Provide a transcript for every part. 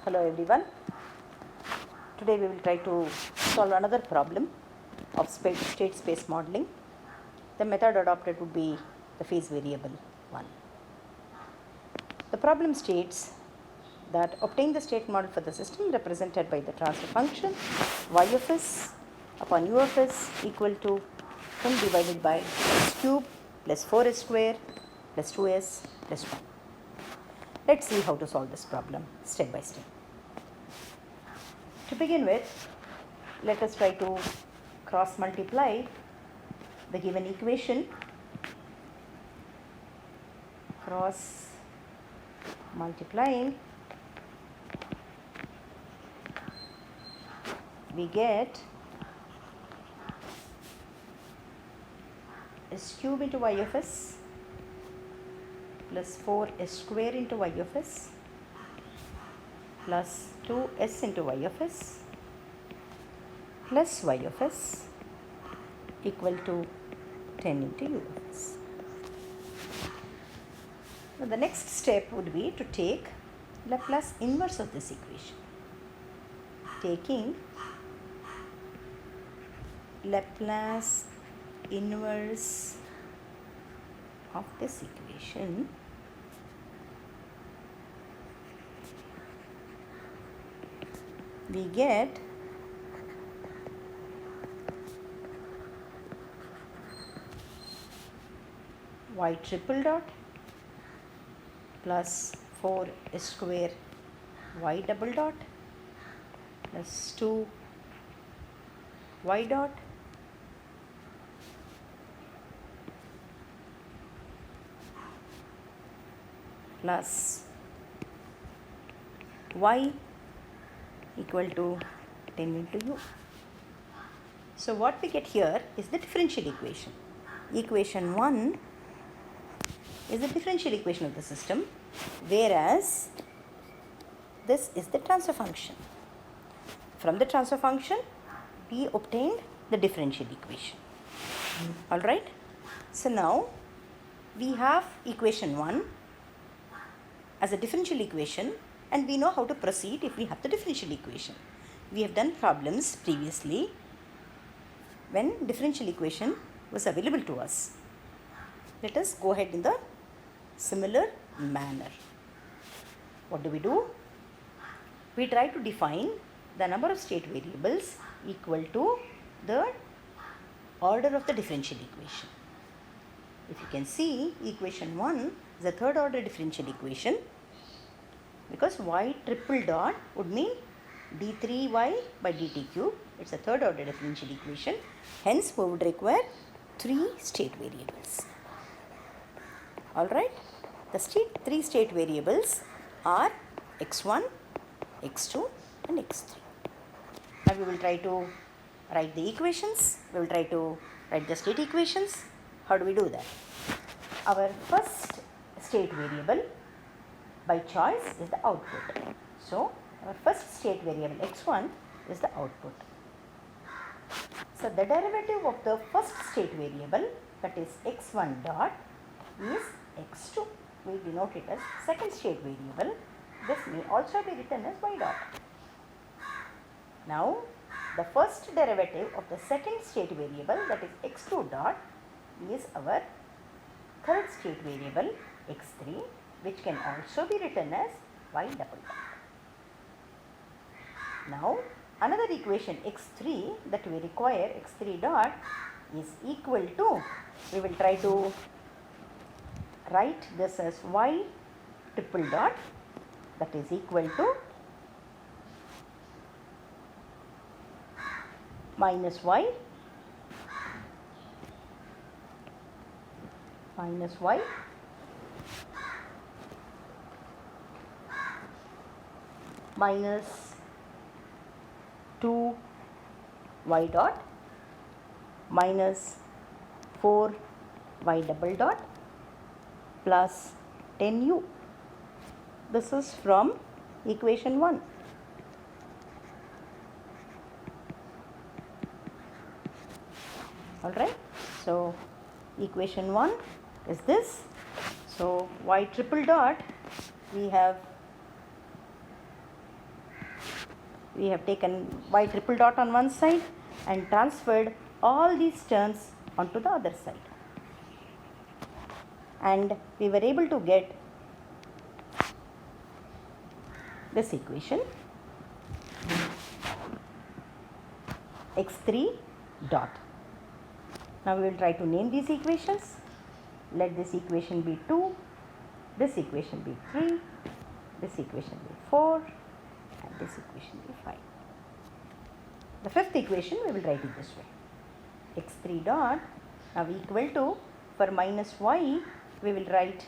Hello everyone. Today we will try to solve another problem of state space modeling. The method adopted would be the phase variable one. The problem states that obtain the state model for the system represented by the transfer function y of s upon u of s equal to n divided by s cube plus 4s square plus 2s plus 1. Let's see how to solve this problem step by step. To begin with, let us try to cross multiply the given equation. Cross multiplying, we get s cube into y of s plus 4s square into y of s plus 2s into y of s plus y of s equal to 10 into u of s. Now the next step would be to take Laplace inverse of this equation. Taking Laplace inverse of this equation, we get y triple dot plus 4 square y double dot plus 2 y dot plus y equal to 10 into u. So what we get here is the differential equation. Equation 1 is the differential equation of the system, whereas this is the transfer function. From the transfer function, we obtained the differential equation. All right. So now we have equation 1 as a differential equation, and we know how to proceed if we have the differential equation. We have done problems previously when differential equation was available to us. Let us go ahead in the similar manner. What do? We try to define the number of state variables equal to the order of the differential equation. If you can see, equation 1 is a third order differential equation, because y triple dot would mean d3y by dt cube. It's a third order differential equation. Hence, we would require 3 state variables. All right. The 3 state variables are x1, x2 and x3. Now we will try to write the equations. We will try to write the state equations. How do we do that? Our first state variable by choice is the output. So our first state variable x1 is the output. So the derivative of the first state variable, that is x1 dot, is x2. We denote it as second state variable. This may also be written as y dot. Now the first derivative of the second state variable, that is x2 dot, is our third state variable x3, which can also be written as y double dot. Now another equation x3 that we require, x3 dot, is equal to, we will try to write this as y triple dot, that is equal to minus y minus 2 y dot minus 4 y double dot plus 10u. This is from equation 1. All right. So equation 1 is this. So y triple dot, we have we have taken y triple dot on one side and transferred all these terms onto the other side. And we were able to get this equation x3 dot. Now we will try to name these equations. Let this equation be 2, this equation be 3, this equation be 4 and this equation be 5. The fifth equation we will write it this way, x3 dot now equal to, for minus y we will write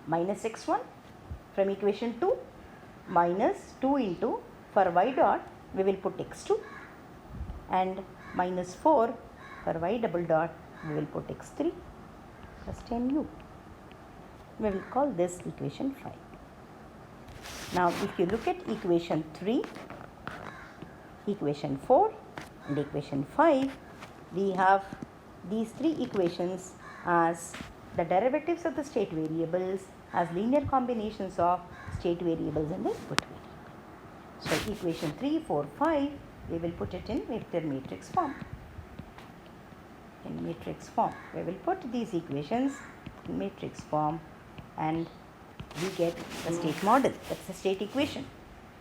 minus x1 from equation 2 minus 2 into, for y dot we will put x2 and minus 4 for y double dot we will put x3 plus 10u. We will call this equation 5. Now if you look at equation 3, equation 4 and equation 5, we have these three equations as the derivatives of the state variables as linear combinations of state variables and the input variable. So equation 3, 4, 5 we will put it in vector matrix form. In matrix form we will put these equations in matrix form and we get the state model. That's the state equation.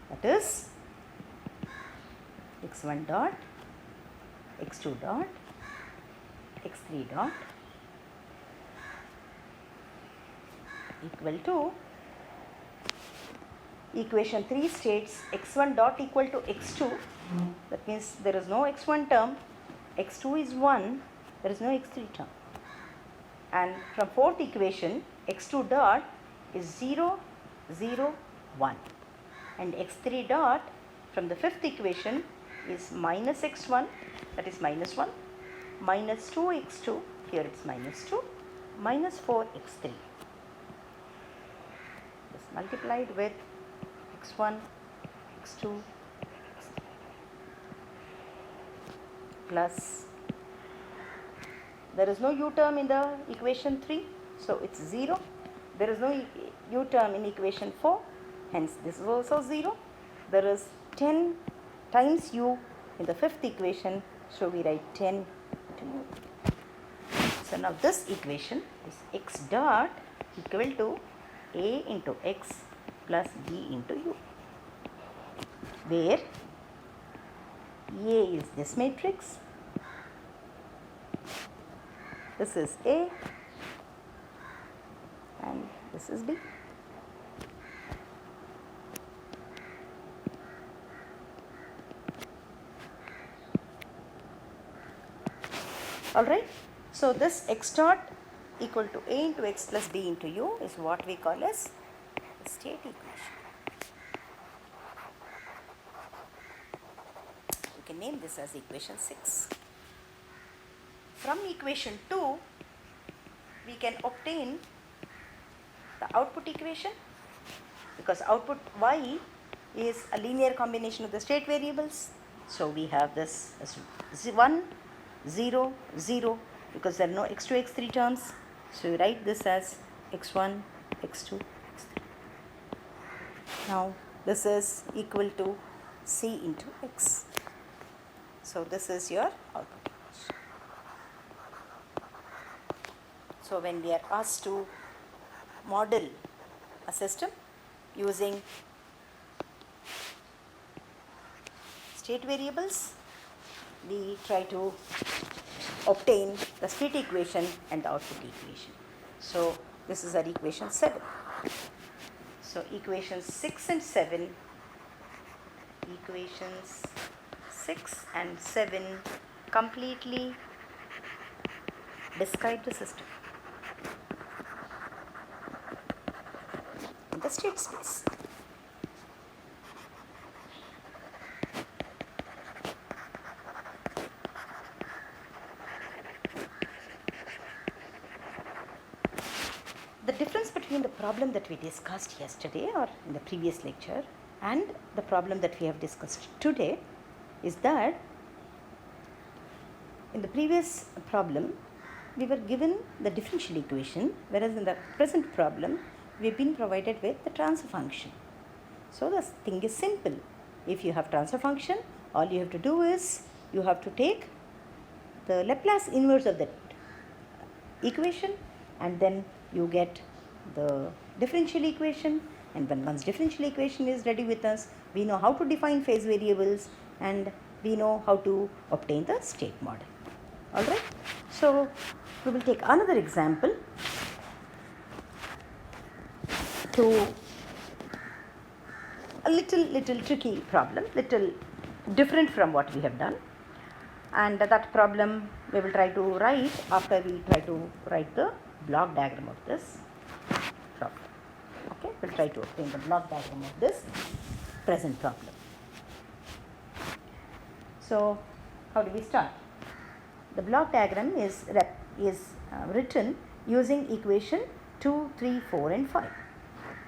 That is x1 dot, x2 dot, x3 dot equal to, equation 3 states x1 dot equal to x2. That means there is no x1 term, x2 is 1, there is no x3 term. And from fourth equation x2 dot is 0, 0, 1 and x3 dot from the fifth equation is minus x1, that is minus 1, minus 2x2, here it's minus 2, minus 4x3. This multiplied with x1, x2, plus, there is no u term in the equation 3, so it's 0. There is no u term in equation 4, hence this is also 0. There is 10 times u in the fifth equation, so we write 10 to u. So now this equation is x dot equal to a into x plus b into u, where A is this matrix, this is A and this is B. Alright, so this x dot equal to A into x plus B into u is what we call as the state equation. We can name this as equation 6. From equation 2, we can obtain the output equation, because output y is a linear combination of the state variables. So we have this as 1, 0, 0, because there are no x2, x3 terms. So we write this as x1, x2, x3. Now this is equal to c into x. So this is your output. So when we are asked to model a system using state variables, we try to obtain the state equation and the output equation. So this is our equation 7. So equations 6 and 7, equations 6 and 7 completely describe the system in the state space. The difference between the problem that we discussed yesterday or in the previous lecture and the problem that we have discussed today is that in the previous problem we were given the differential equation, whereas in the present problem we have been provided with the transfer function. So the thing is simple. if you have transfer function, all you have to do is you have to take the Laplace inverse of that equation, and then you get the differential equation. And when one's differential equation is ready with us, we know how to define phase variables and we know how to obtain the state model. Alright, so we will take another example to a little tricky problem, little different from what we have done, and that problem we will try to write after we try to write the block diagram of this problem. Okay, we will try to obtain the block diagram of this present problem. So how do we start? The block diagram is written using equation 2, 3, 4 and 5.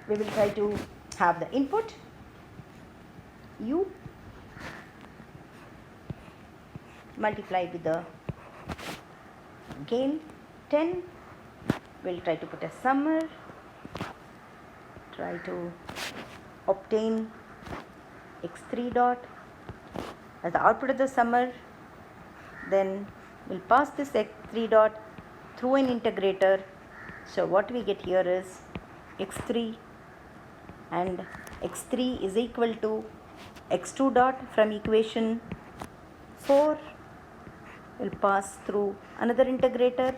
We will try to have the input u multiplied with the gain 10. We will try to put a summer, try to obtain x3 dot as the output of the summer. Then we will pass this x3 dot through an integrator. So what we get here is x3, and x3 is equal to x2 dot from equation 4. We will pass through another integrator.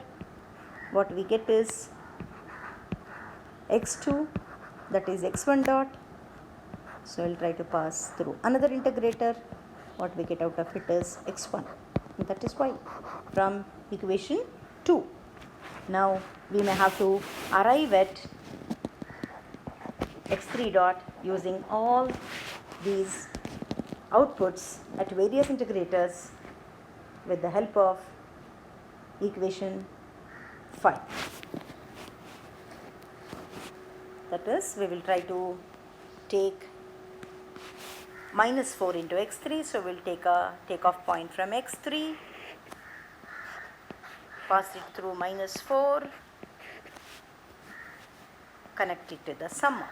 What we get is x2, that is x1 dot. So we will try to pass through another integrator. What we get out of it is x1, and that is y from equation 2. Now we may have to arrive at x3 dot using all these outputs at various integrators with the help of equation 5. That is, we will try to take minus 4 into x3. So we will take a takeoff point from x3, pass it through minus 4, connect it to the summer.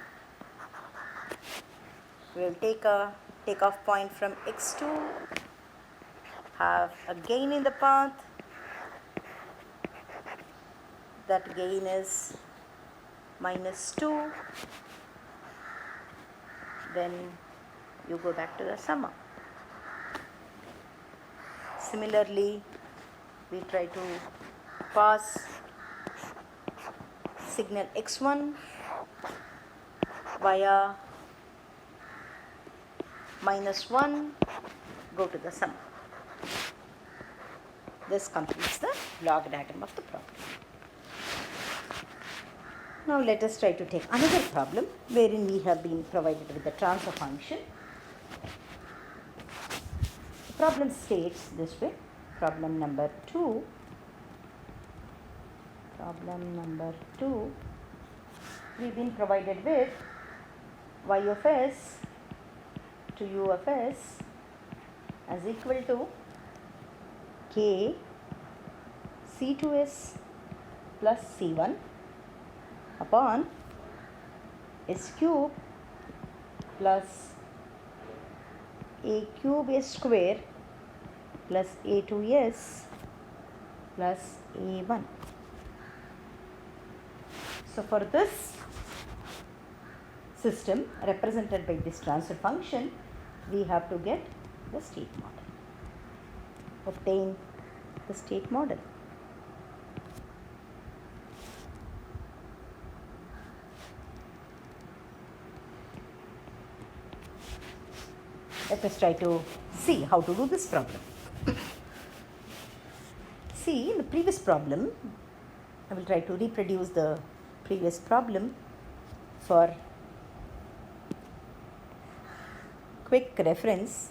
We will take a takeoff point from x2, have a gain in the path. That gain is minus 2. Then you go back to the summer. Similarly, we try to pass signal x1 via minus 1, go to the summer. This completes the block diagram of the problem. Now let us try to take another problem wherein we have been provided with the transfer function. The problem states this way. Problem number 2. We've been provided with y of s to u of s as equal to k c2s plus c1 upon s cube plus a cube s square plus a2s plus a1. So for this system represented by this transfer function, we have to get the state model, obtain the state model. Let us try to see how to do this problem. See, in the previous problem, I will try to reproduce the previous problem for quick reference.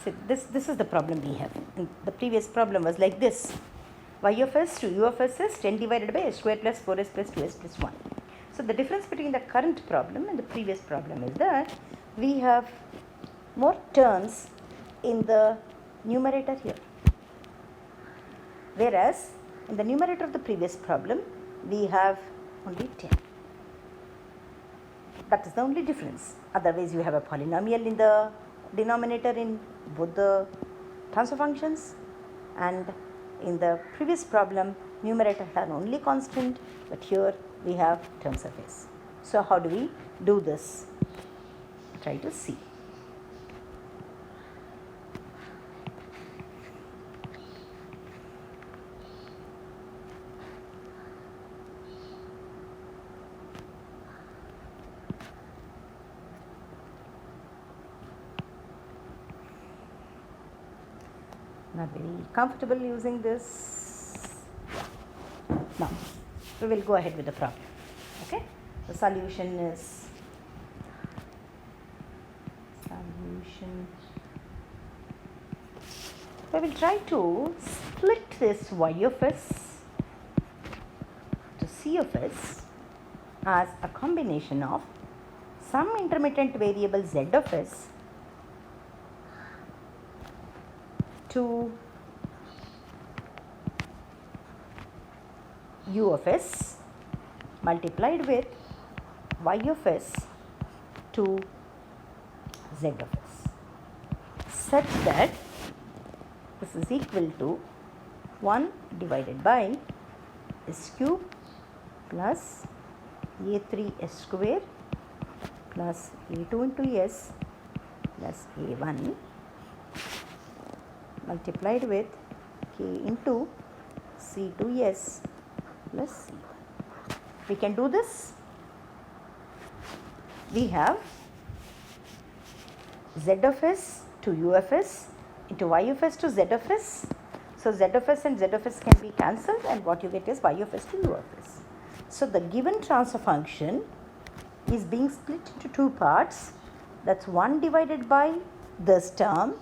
So this is the problem we have. And the previous problem was like this. Y of s to u of s is 10 divided by s square plus 4s plus 2s plus 1. So the difference between the current problem and the previous problem is that we have more terms in the numerator here. Whereas in the numerator of the previous problem, we have only 10. That is the only difference. Otherwise, you have a polynomial in the denominator in both the transfer functions, and in the previous problem, numerator had only constant, but here we have terms of s. So, how do we do this? Try to see. Not very comfortable using this. Now, we will go ahead with the problem. Okay, the solution is we will try to split this y of s to c of s as a combination of some intermittent variable z of s to u of s multiplied with y of s to z of s, such that this is equal to 1 divided by s cube plus a3 s square plus a2 into s plus a1 multiplied with k into c2s plus c1. We can do this. We have z of s to u of s into y of s to z of s. So, z of s and z of s can be cancelled, and what you get is y of s to u of s. So, the given transfer function is being split into two parts. That is 1 divided by this term,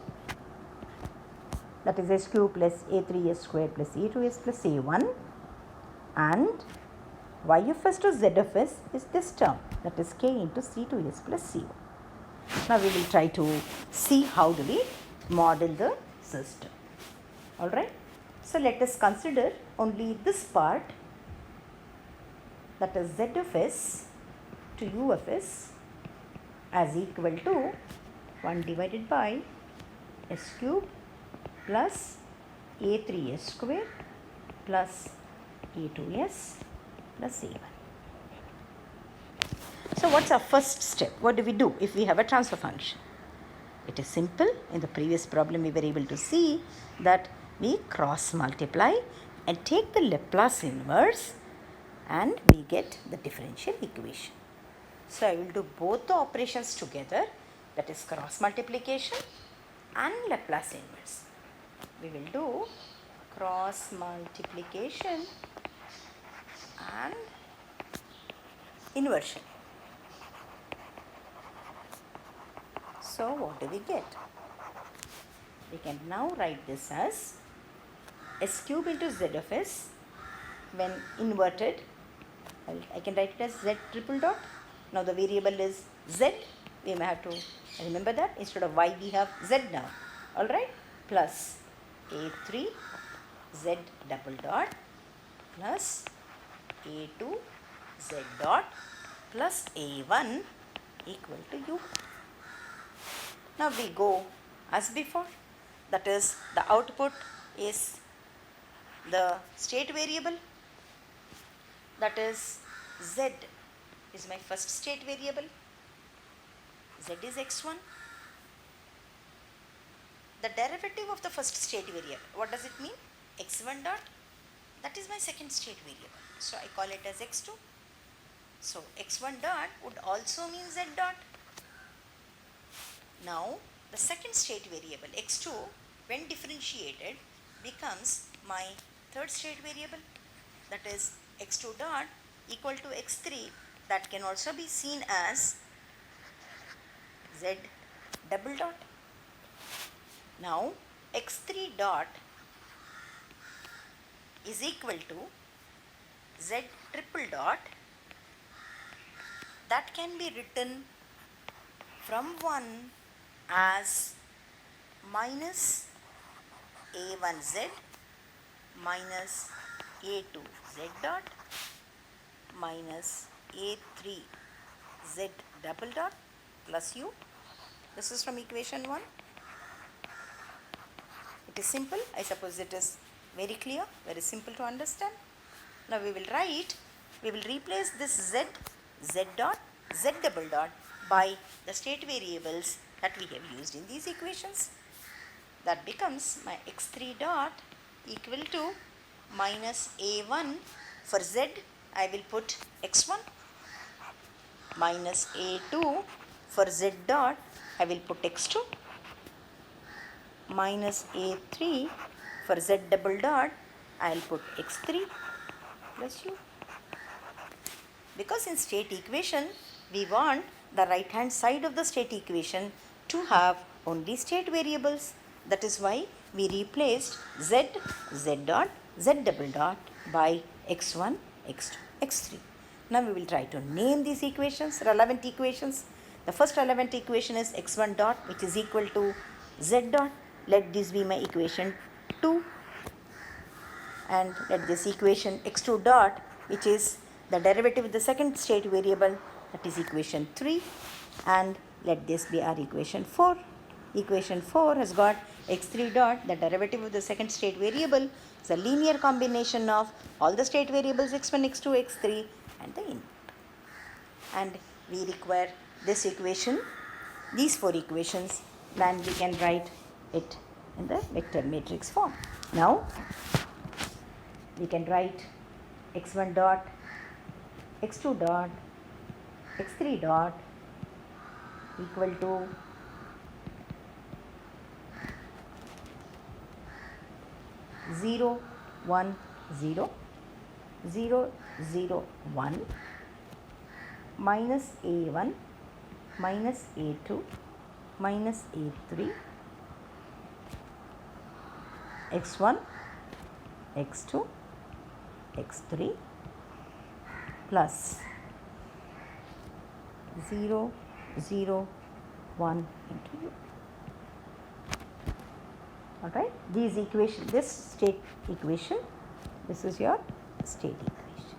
that is s cube plus a3s square plus a2s plus a1, and y of s to z of s is this term, that is k into c2s plus c1. Now, we will try to see how do we model the system. All right. So, let us consider only this part, that is z of s to u of s as equal to 1 divided by s cube plus a3s square plus a2s plus a1. So, what is our first step? What do we do if we have a transfer function? It is simple. In the previous problem, we were able to see that we cross multiply and take the Laplace inverse, and we get the differential equation. So, I will do both the operations together, that is cross multiplication and Laplace inverse. We will do cross multiplication and inversion. So, what do we get? We can now write this as s cube into z of s when inverted. I can write it as z triple dot. Now, the variable is z. We may have to remember that. Instead of y, we have z now. All right. Plus a3 z double dot plus a2 z dot plus a1 equal to u. Now, we go as before, that is the output is the state variable, that is z is my first state variable, z is x1. The derivative of the first state variable, what does it mean? x1 dot, that is my second state variable. So, I call it as x2. So, x1 dot would also mean z dot. Now, the second state variable x2 when differentiated becomes my third state variable, that is x2 dot equal to x3, that can also be seen as z double dot. Now, x3 dot is equal to z triple dot, that can be written from 1 as minus a1z minus a2z dot minus a3z double dot plus u. This is from equation 1. It is simple. I suppose it is very clear, very simple to understand. Now we will replace this z dot, z double dot by the state variables that we have used in these equations. That becomes my x3 dot equal to minus a1 for z, I will put x1, minus a2 for z dot, I will put x2, minus a3 for z double dot, I will put x3 plus u. Because in state equation we want the right hand side of the state equation to have only state variables. That is why we replaced z dot, z double dot by x1, x2, x3. Now we will try to name these equations, relevant equations. The first relevant equation is x1 dot, which is equal to z dot. Let this be my equation 2. And let this equation x2 dot, which is the derivative of the second state variable, that is equation 3. And let this be our equation 4. Equation 4 has got x3 dot, the derivative of the second state variable, is a linear combination of all the state variables x1, x2, x3 and the input. And we require this equation, these 4 equations, then we can write it in the vector matrix form. Now we can write x1 dot, x2 dot, x3 dot equal to 0, 1, 0, 0, 0, 1, minus a1, minus a2, minus a3, x1, x2, x3 plus 0, 0, 1 into u. Alright, these equation, this state equation, this is your state equation.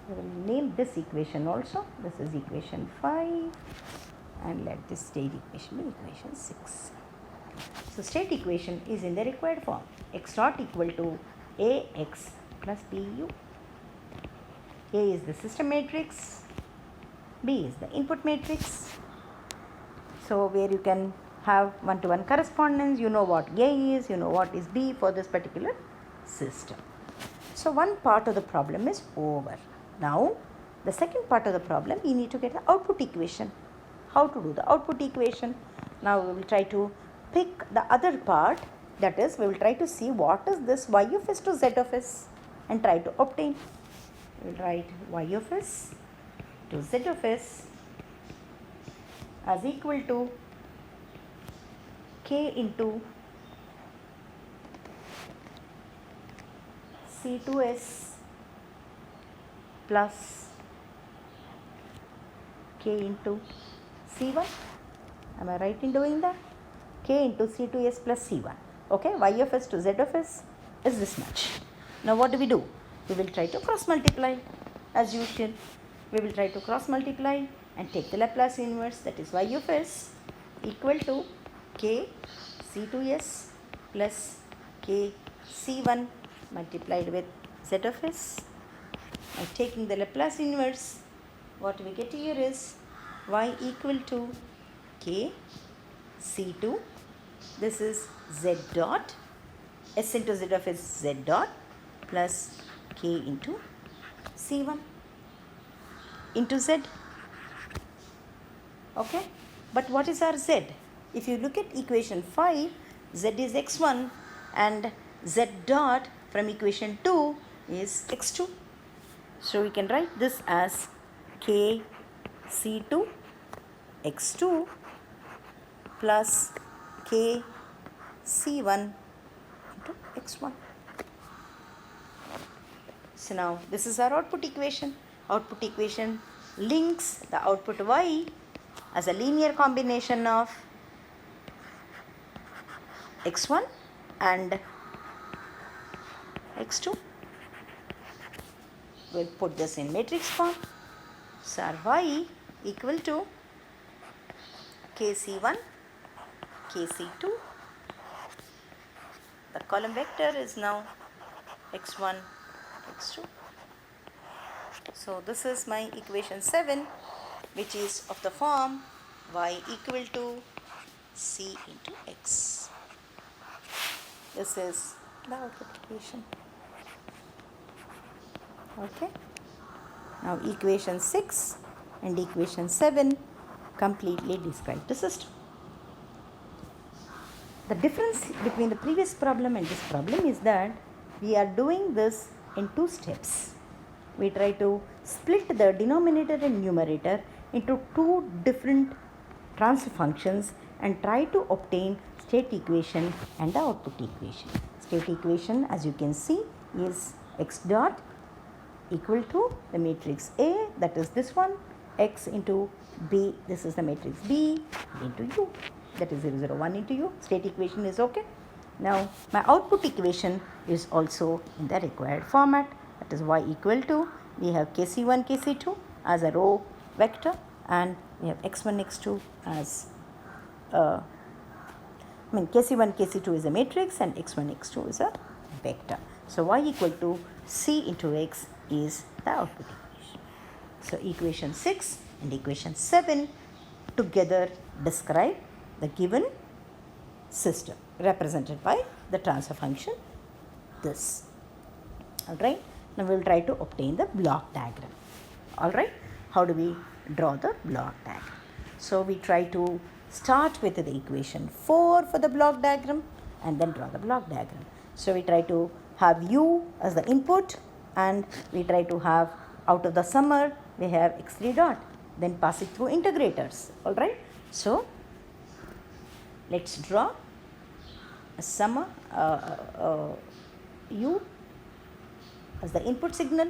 We will name this equation also. This is equation 5 and let this state equation be equation 6. So state equation is in the required form. X dot equal to ax plus bu. A is the system matrix, B is the input matrix. So where you can have one-to-one correspondence, you know what A is, you know what is B for this particular system. So one part of the problem is over. Now the second part of the problem, we need to get the output equation. How to do the output equation? Now we will try to pick the other part, that is we will try to see what is this y of s to z of s and try to obtain. We will write y of s to z of s as equal to k into C2s plus k into C1. Am I right in doing that? K into C2s plus C1. Okay, y of s to z of s is this much. Now what do? We will try to cross multiply as usual. We will try to cross multiply and take the Laplace inverse, that is y of s equal to k C2s plus k C1 multiplied with z of s. And taking the Laplace inverse, what we get here is y equal to k C2, this is z dot, s into z of s z dot plus k into C1 into z. Okay, but what is our z? If you look at equation 5, z is x1 and z dot from equation 2 is x2. So we can write this as k C2 x2 plus k C1 into x1. So now this is our output equation. Output equation links the output y as a linear combination of x1 and x2. We'll put this in matrix form. So our y equal to kc1, kc2. The column vector is now x1, x2. So this is my equation 7, which is of the form y equal to c into x. This is the output equation. Okay. Now equation 6 and equation 7 completely describe the system. The difference between the previous problem and this problem is that we are doing this in 2 steps. We try to split the denominator and numerator into 2 different transfer functions and try to obtain state equation and the output equation. State equation, as you can see, is x dot equal to the matrix A, that is this one, x into B, this is the matrix B, into U, that is 0, 0, 1 into U. State equation is okay. Now my output equation is also in the required format, that is y equal to, we have kc1, kc2 as a row vector, and we have x1, x2 as kc1, kc2 is a matrix and x1, x2 is a vector. So y equal to c into x is the output equation. So equation 6 and equation 7 together describe the given system represented by the transfer function this. Alright, now we will try to obtain the block diagram. Alright, how do we draw the block diagram? So we try to start with the equation 4 for the block diagram and then draw the block diagram. So we try to have u as the input, and we try to have out of the summer we have x3 dot, then pass it through integrators. Alright, so let's draw a summer u as the input signal.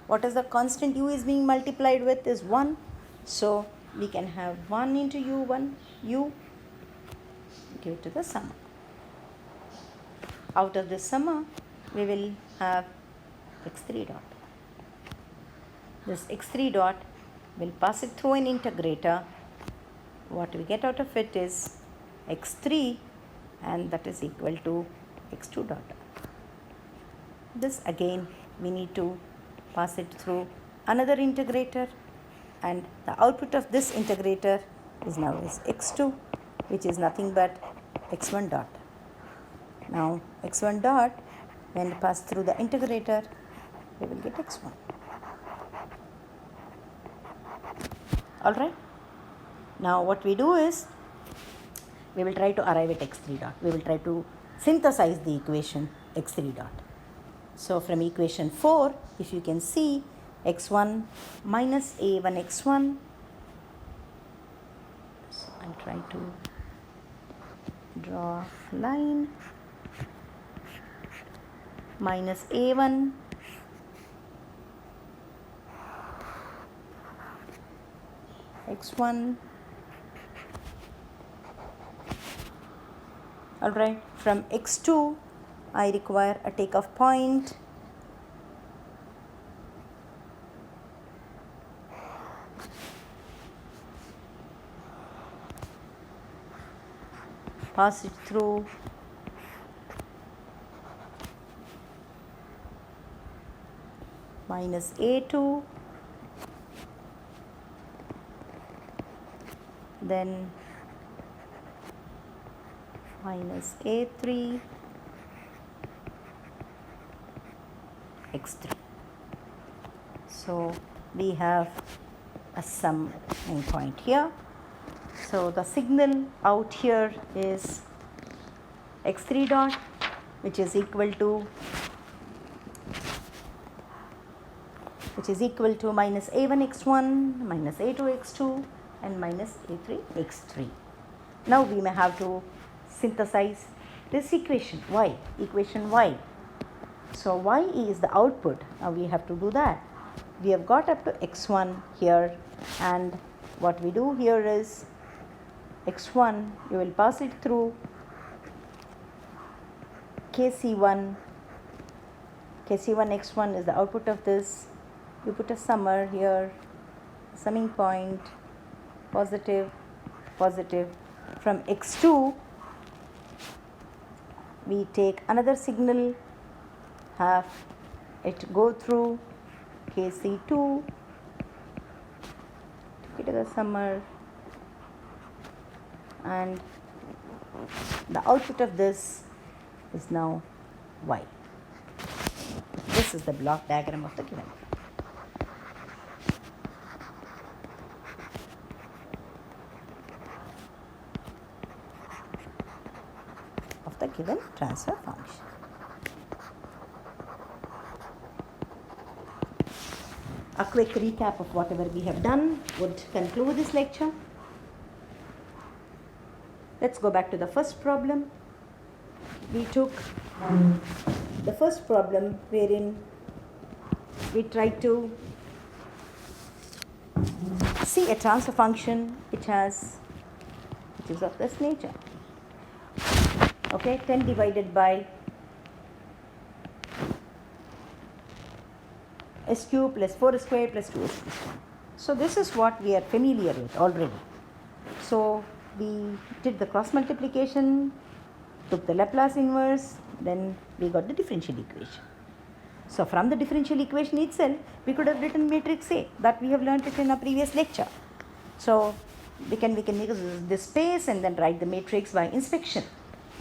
What is the constant u is being multiplied with is 1. So we can have 1 into u1 u, give it to the summer. Out of this summer we will have x3 dot. This x3 dot will pass it through an integrator. What we get out of it is x3, and that is equal to x2 dot. This again we need to pass it through another integrator, and the output of this integrator is now is x2, which is nothing but x1 dot. Now x1 dot, when passed through the integrator, we will get x1. Alright, now what we do is we will try to arrive at x3 dot. We will try to synthesize the equation x3 dot. So from equation 4, if you can see, x1 minus a1 x1, so I'll try to draw a line, minus a1 x1. Alright, from x2 I require a takeoff point, pass it through minus a2, then minus a3, x3. So we have a summing point here. So the signal out here is x3 dot, which is equal to minus a1 x1, minus a2 x2, and minus a3 x3. Now we may have to synthesize this equation y, So y is the output. Now we have to do that. We have got up to x1 here, and what we do here is x1, you will pass it through kc1. kc1 x1 is the output of this. You put a summer here, summing point, positive, positive. From x2, we take another signal, have it go through kc2, take it to the summer, and the output of this is now y. This is the block diagram of the given. Of the given transfer function. A quick recap of whatever we have done would conclude this lecture. Let's go back to the first problem. We took the first problem wherein we tried to see a transfer function which is of this nature. Okay, 10 divided by s cube plus 4 square plus 2s plus 1. So this is what we are familiar with already. So we did the cross multiplication, took the Laplace inverse, then we got the differential equation. So from the differential equation itself, we could have written matrix A, that we have learnt it in a previous lecture. So we can make this space and then write the matrix by inspection.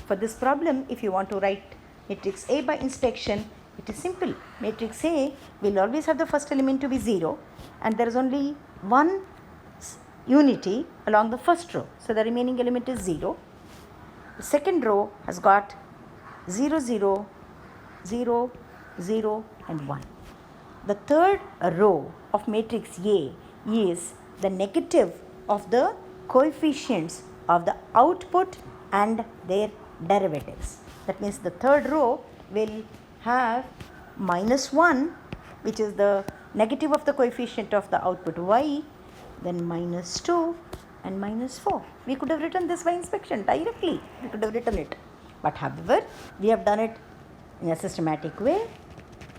For this problem, if you want to write matrix A by inspection, it is simple. Matrix A will always have the first element to be 0, and there is only one unity along the first row. So the remaining element is 0. The second row has got 0, 0, 0, 0 and 1. The third row of matrix A is the negative of the coefficients of the output and their derivatives. That means the third row will have -1, which is the negative of the coefficient of the output y, then -2 and -4. We could have written this by inspection directly. We could have written it. But however, we have done it in a systematic way,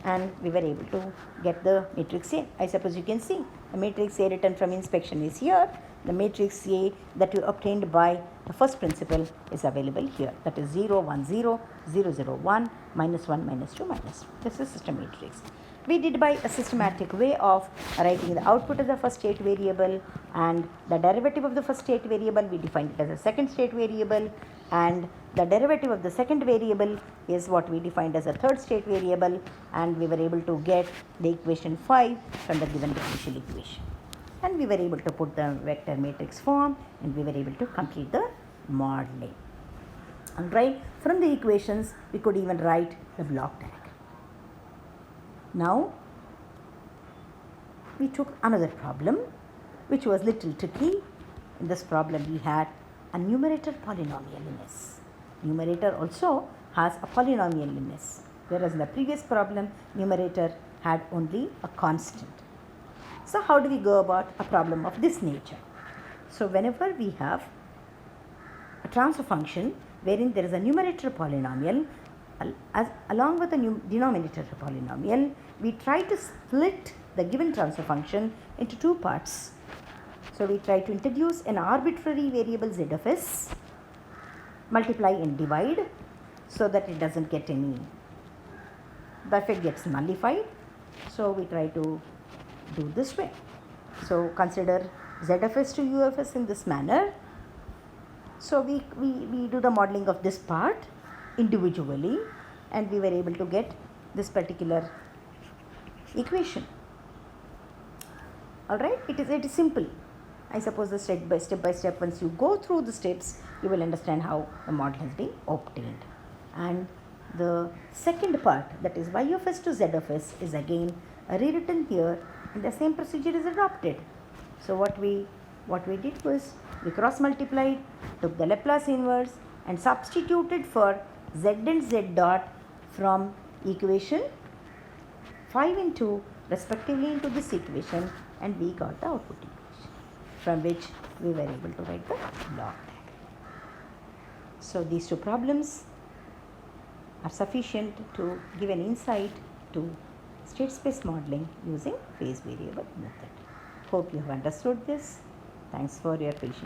and we were able to get the matrix A. I suppose you can see the matrix A written from inspection is here. The matrix A that you obtained by the first principle is available here. That is 0, 1, 0, 0, 0, 1, -1, -2, -2. This is system matrix. We did by a systematic way of writing the output as the first state variable, and the derivative of the first state variable we defined it as a second state variable, and the derivative of the second variable is what we defined as a third state variable, and we were able to get the equation 5 from the given differential equation. And we were able to put the vector matrix form, and we were able to complete the modeling. Alright, from the equations we could even write the block diagram. Now we took another problem which was little tricky. In this problem we had a numerator polynomial in S. Numerator also has a polynomial in S, whereas in the previous problem numerator had only a constant. So how do we go about a problem of this nature? So whenever we have a transfer function wherein there is a numerator polynomial along with the denominator polynomial, we try to split the given transfer function into two parts. So we try to introduce an arbitrary variable z of s, multiply and divide, so that it doesn't get any, the effect gets nullified. So we try to do this way. So consider z of s to u of s in this manner. So we do the modeling of this part individually, and we were able to get this particular equation. Alright, it is simple. I suppose the step by step, once you go through the steps, you will understand how the model has been obtained. And the second part, that is y of s to z of s, is again rewritten here, and the same procedure is adopted. So what we did was we cross multiplied, took the Laplace inverse and substituted for z and z dot from equation 5 and 2 respectively into this equation, and we got the output equation from which we were able to write the block diagram. So these two problems are sufficient to give an insight to state space modeling using phase variable method. Hope you have understood this. Thanks for your patience.